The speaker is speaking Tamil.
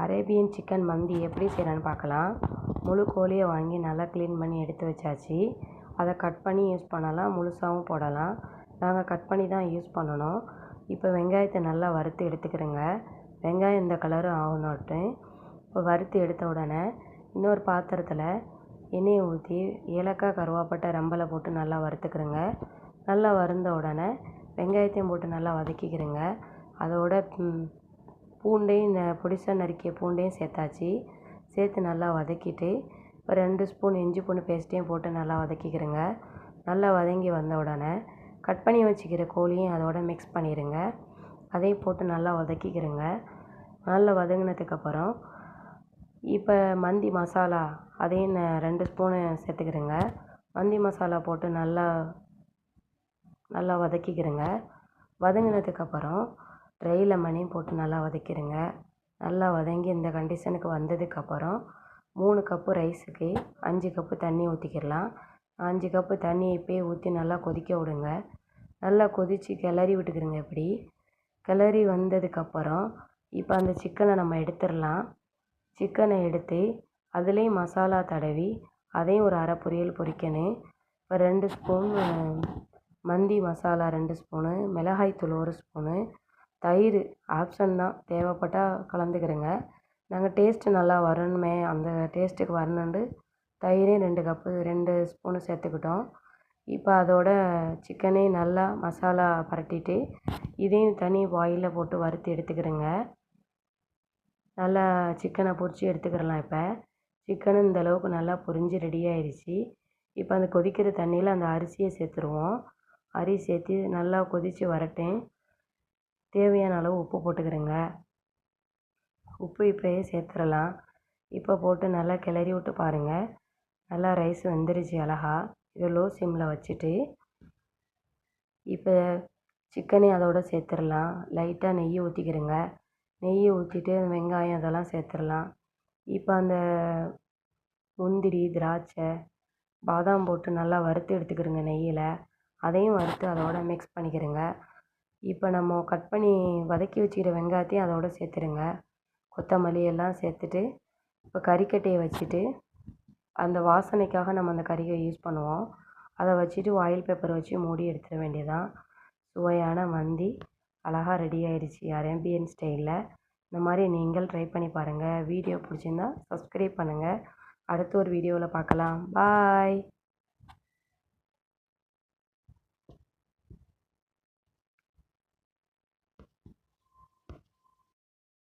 அரேபியன் சிக்கன் மந்தி எப்படி செய்யலான்னு பார்க்கலாம். முழு கோழியை வாங்கி நல்லா க்ளீன் பண்ணி எடுத்து வச்சாச்சு. அதை கட் பண்ணி யூஸ் பண்ணலாம், முழுசாகவும் போடலாம். நாங்கள் கட் பண்ணி தான் யூஸ் பண்ணணும். இப்போ வெங்காயத்தை நல்லா வறுத்து எடுத்துக்கிறேங்க. வெங்காயம் இந்த கலரு ஆகணுட்டு. இப்போ வறுத்து எடுத்த உடனே இன்னொரு பாத்திரத்தில் எண்ணெயை ஊற்றி ஏலக்காய், கருவேப்பிலை, ரம்பலை போட்டு நல்லா வறுத்துக்கிறேங்க. நல்லா வறுந்த உடனே வெங்காயத்தையும் போட்டு நல்லா வதக்கிக்கிறேங்க. அதோட பூண்டையும் பொடிசாக நறுக்கிய பூண்டையும் சேர்த்தாச்சு. சேர்த்து நல்லா வதக்கிட்டு ஒரு 2 ஸ்பூன் இஞ்சி பூண்டு பேஸ்ட்டையும் போட்டு நல்லா வதக்கிக்கிறேங்க. நல்லா வதங்கி வந்த உடனே கட் பண்ணி வச்சுக்கிற கோழியும் அதோட மிக்ஸ் பண்ணிடுங்க. அதையும் போட்டு நல்லா வதக்கிக்கிறேங்க. நல்லா வதங்கினதுக்கப்புறம் இப்போ மந்தி மசாலா அதையும் 2 ஸ்பூனு சேர்த்துக்கிறேங்க. மந்தி மசாலா போட்டு நல்லா நல்லா வதக்கிக்கிறேங்க. வதங்கினதுக்கப்புறம் ட்ரை லெமனையும் போட்டு நல்லா வதக்கிடுங்க. நல்லா வதங்கி இந்த கண்டிஷனுக்கு வந்ததுக்கப்புறம் 3 கப்பு ரைஸுக்கு 5 கப்பு தண்ணி ஊற்றிக்கிடலாம். 5 கப்பு தண்ணி இப்போயே ஊற்றி நல்லா கொதிக்க விடுங்க. நல்லா கொதித்து கிளறி விட்டுக்கிறங்க. இப்படி கிளறி வந்ததுக்கப்புறம் இப்போ அந்த சிக்கனை நம்ம எடுத்துடலாம். சிக்கனை எடுத்து அதுலேயும் மசாலா தடவி அதையும் ஒரு அரை பொரியல் பொரிக்கணும். இப்போ 2 ஸ்பூன் மந்தி மசாலா, 2 ஸ்பூனு மிளகாய்த்தூள், 1 ஸ்பூனு தயிர் ஆப்ஷன் தான், தேவைப்பட்டால் கலந்துக்கிறேங்க. நாங்கள் டேஸ்ட்டு நல்லா வரணுமே, அந்த டேஸ்ட்டுக்கு வரணுன்ட்டு தயிரையும் 2 ஸ்பூனு சேர்த்துக்கிட்டோம். இப்போ அதோட சிக்கனையும் நல்லா மசாலா பரட்டிட்டு இதையும் தனி பாயிலில் போட்டு வறுத்து எடுத்துக்கிறேங்க. நல்லா சிக்கனை பொரித்து எடுத்துக்கிறலாம். இப்போ சிக்கனும் இந்தளவுக்கு நல்லா பொரிஞ்சு ரெடி ஆயிடுச்சு. இப்போ அந்த கொதிக்கிற தண்ணியில் அந்த அரிசியை சேர்த்துருவோம். அரிசி சேர்த்து நல்லா கொதித்து வரட்டும். தேவையான அளவு உப்பு போட்டுக்கிறேங்க. உப்பு இப்போயே சேர்த்துடலாம். இப்போ போட்டு நல்லா கிளறி விட்டு பாருங்கள். நல்லா ரைஸ் வெந்துருச்சு அழகா. இதை லோ சிம்மில் வச்சுட்டு இப்போ சிக்கனையும் அதோடு சேர்த்துடலாம். லைட்டாக நெய் ஊற்றிக்கிறேங்க. நெய் ஊற்றிட்டு வெங்காயம் அதெல்லாம் சேர்த்துடலாம். இப்போ அந்த முந்திரி, திராட்சை, பாதாம் போட்டு நல்லா வறுத்து எடுத்துக்கிறேங்க நெய்யில். அதையும் வறுத்து அதோட மிக்ஸ் பண்ணிக்கிறேங்க. இப்போ நம்ம கட் பண்ணி வதக்கி வச்சுக்கிற வெங்காயத்தையும் அதோடு சேர்த்துருங்க. கொத்தமல்லி எல்லாம் சேர்த்துட்டு இப்போ கறிக்கட்டையை வச்சுட்டு அந்த வாசனைக்காக நம்ம அந்த கறியை யூஸ் பண்ணுவோம். அதை வச்சுட்டு ஆயில் பேப்பர் வச்சு மூடி எடுத்துட வேண்டியதான். சுவையான மந்தி அழகாக ரெடி ஆயிடுச்சு அரேபியன் ஸ்டைலில். இந்த மாதிரி நீங்கள் ட்ரை பண்ணி பாருங்கள். வீடியோ பிடிச்சிருந்தா சப்ஸ்கிரைப் பண்ணுங்கள். அடுத்த ஒரு வீடியோவில் பார்க்கலாம். பாய்.